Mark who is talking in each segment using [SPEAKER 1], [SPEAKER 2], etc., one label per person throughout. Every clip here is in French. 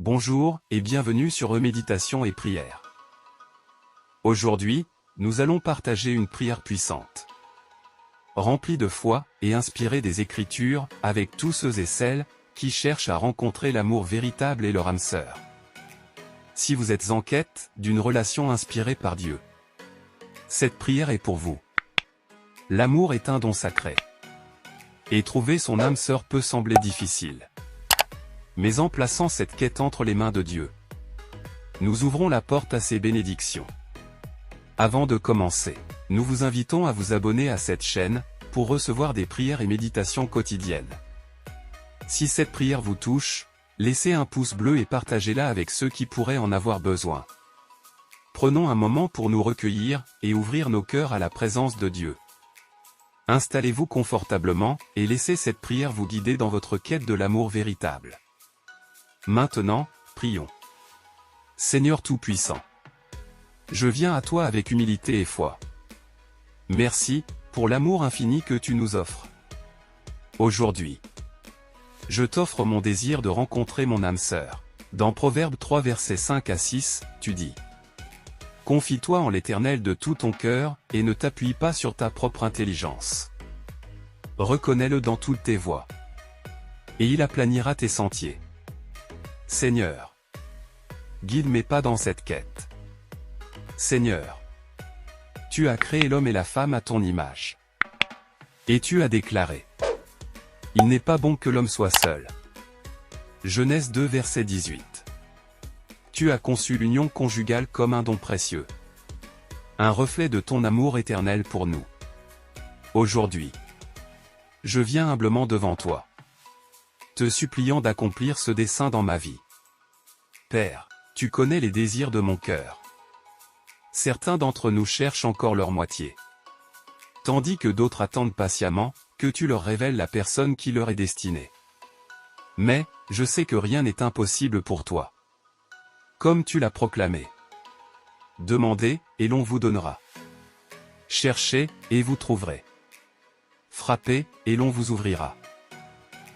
[SPEAKER 1] Bonjour et bienvenue sur Méditation et Prière. Aujourd'hui, nous allons partager une prière puissante, remplie de foi et inspirée des Écritures, avec tous ceux et celles qui cherchent à rencontrer l'amour véritable et leur âme sœur. Si vous êtes en quête d'une relation inspirée par Dieu, cette prière est pour vous. L'amour est un don sacré, et trouver son âme sœur peut sembler difficile. Mais en plaçant cette quête entre les mains de Dieu, nous ouvrons la porte à ses bénédictions. Avant de commencer, nous vous invitons à vous abonner à cette chaîne, pour recevoir des prières et méditations quotidiennes. Si cette prière vous touche, laissez un pouce bleu et partagez-la avec ceux qui pourraient en avoir besoin. Prenons un moment pour nous recueillir, et ouvrir nos cœurs à la présence de Dieu. Installez-vous confortablement, et laissez cette prière vous guider dans votre quête de l'amour véritable. Maintenant, prions. Seigneur Tout-Puissant, je viens à toi avec humilité et foi. Merci, pour l'amour infini que tu nous offres. Aujourd'hui, je t'offre mon désir de rencontrer mon âme sœur. Dans Proverbe 3 versets 5 à 6, tu dis: Confie-toi en l'Éternel de tout ton cœur, et ne t'appuie pas sur ta propre intelligence. Reconnais-le dans toutes tes voies, et il aplanira tes sentiers. Seigneur, guide mes pas dans cette quête. Seigneur, tu as créé l'homme et la femme à ton image. Et tu as déclaré: il n'est pas bon que l'homme soit seul. Genèse 2 verset 18. Tu as conçu l'union conjugale comme un don précieux, un reflet de ton amour éternel pour nous. Aujourd'hui, je viens humblement devant toi, te suppliant d'accomplir ce dessein dans ma vie. Père, tu connais les désirs de mon cœur. Certains d'entre nous cherchent encore leur moitié, tandis que d'autres attendent patiemment que tu leur révèles la personne qui leur est destinée. Mais, je sais que rien n'est impossible pour toi. Comme tu l'as proclamé. Demandez, et l'on vous donnera. Cherchez, et vous trouverez. Frappez, et l'on vous ouvrira.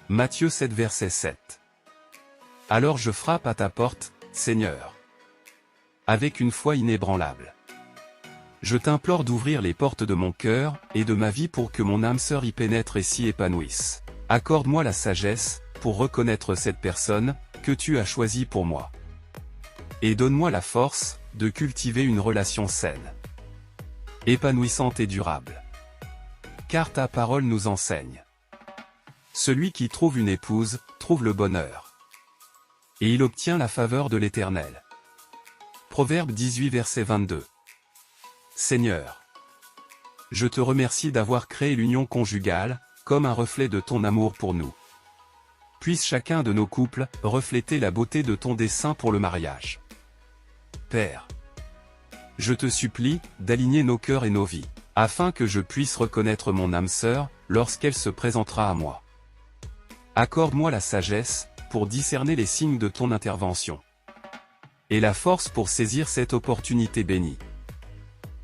[SPEAKER 1] Matthieu 7 verset 7. Alors je frappe à ta porte, Seigneur, avec une foi inébranlable. Je t'implore d'ouvrir les portes de mon cœur et de ma vie pour que mon âme sœur y pénètre et s'y épanouisse. Accorde-moi la sagesse pour reconnaître cette personne que tu as choisie pour moi. Et donne-moi la force de cultiver une relation saine, épanouissante et durable. Car ta parole nous enseigne: celui qui trouve une épouse trouve le bonheur, et il obtient la faveur de l'Éternel. Proverbe 18 verset 22. Seigneur, je te remercie d'avoir créé l'union conjugale, comme un reflet de ton amour pour nous. Puisse chacun de nos couples refléter la beauté de ton dessein pour le mariage. Père, je te supplie d'aligner nos cœurs et nos vies, afin que je puisse reconnaître mon âme sœur lorsqu'elle se présentera à moi. Accorde-moi la sagesse pour discerner les signes de ton intervention, et la force pour saisir cette opportunité bénie.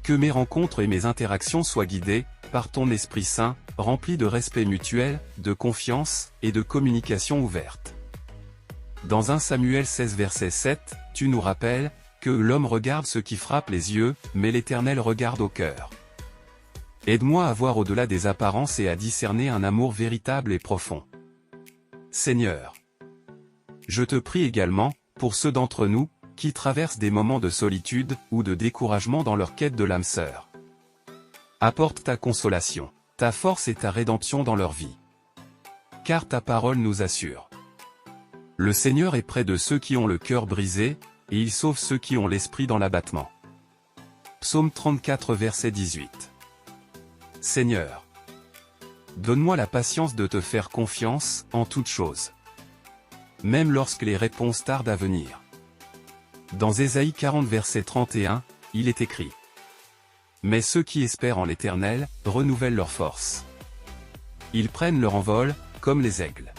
[SPEAKER 1] Que mes rencontres et mes interactions soient guidées par ton Esprit Saint, remplis de respect mutuel, de confiance et de communication ouverte. Dans 1 Samuel 16 verset 7, tu nous rappelles que l'homme regarde ce qui frappe les yeux, mais l'Éternel regarde au cœur. Aide-moi à voir au-delà des apparences et à discerner un amour véritable et profond. Seigneur, je te prie également pour ceux d'entre nous qui traversent des moments de solitude ou de découragement dans leur quête de l'âme sœur. Apporte ta consolation, ta force et ta rédemption dans leur vie. Car ta parole nous assure: le Seigneur est près de ceux qui ont le cœur brisé, et il sauve ceux qui ont l'esprit dans l'abattement. Psaume 34 verset 18. Seigneur, donne-moi la patience de te faire confiance en toutes choses, même lorsque les réponses tardent à venir. Dans Ésaïe 40 verset 31, il est écrit: mais ceux qui espèrent en l'Éternel renouvellent leur force. Ils prennent leur envol, comme les aigles.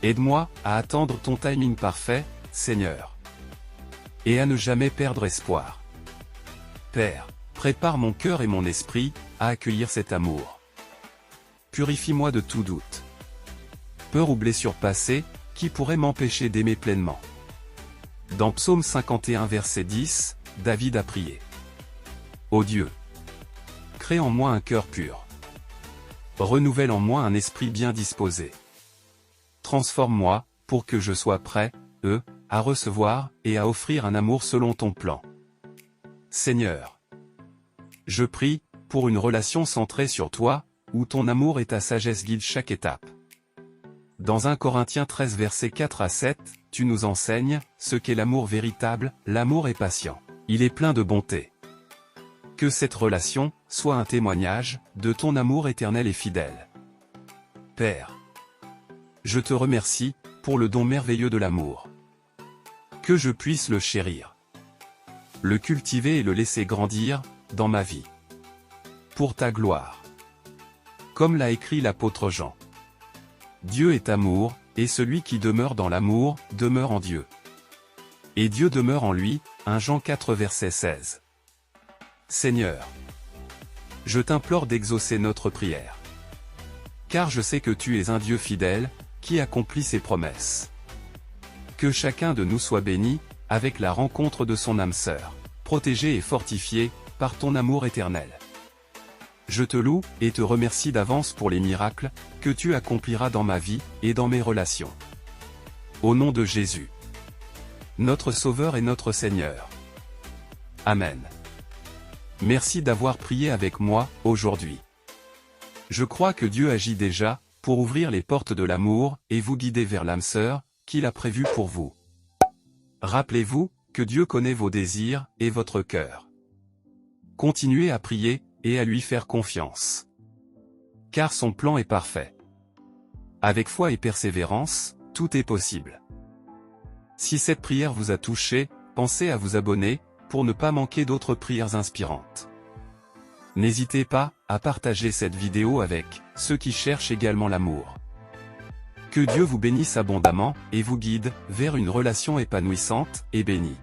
[SPEAKER 1] Aide-moi à attendre ton timing parfait, Seigneur, et à ne jamais perdre espoir. Père, prépare mon cœur et mon esprit à accueillir cet amour. Purifie-moi de tout doute, peur ou blessure passée, qui pourrait m'empêcher d'aimer pleinement. Dans Psaume 51 verset 10, David a prié. Ô Dieu, crée en moi un cœur pur. Renouvelle en moi un esprit bien disposé. Transforme-moi, pour que je sois prêt, à recevoir, et à offrir un amour selon ton plan. Seigneur, je prie, pour une relation centrée sur toi, où ton amour et ta sagesse guident chaque étape. Dans 1 Corinthiens 13 versets 4 à 7, tu nous enseignes ce qu'est l'amour véritable. L'amour est patient. Il est plein de bonté. Que cette relation soit un témoignage de ton amour éternel et fidèle. Père, je te remercie pour le don merveilleux de l'amour. Que je puisse le chérir, le cultiver et le laisser grandir dans ma vie. Pour ta gloire. Comme l'a écrit l'apôtre Jean. Dieu est amour, et celui qui demeure dans l'amour, demeure en Dieu. Et Dieu demeure en lui, 1 Jean 4 verset 16. Seigneur, je t'implore d'exaucer notre prière. Car je sais que tu es un Dieu fidèle, qui accomplit ses promesses. Que chacun de nous soit béni, avec la rencontre de son âme sœur, protégé et fortifié, par ton amour éternel. Je te loue, et te remercie d'avance pour les miracles, que tu accompliras dans ma vie, et dans mes relations. Au nom de Jésus, notre Sauveur et notre Seigneur. Amen. Merci d'avoir prié avec moi, aujourd'hui. Je crois que Dieu agit déjà, pour ouvrir les portes de l'amour, et vous guider vers l'âme sœur, qu'il a prévue pour vous. Rappelez-vous, que Dieu connaît vos désirs, et votre cœur. Continuez à prier, et à lui faire confiance. Car son plan est parfait. Avec foi et persévérance, tout est possible. Si cette prière vous a touché, pensez à vous abonner, pour ne pas manquer d'autres prières inspirantes. N'hésitez pas, à partager cette vidéo avec ceux qui cherchent également l'amour. Que Dieu vous bénisse abondamment, et vous guide vers une relation épanouissante et bénie.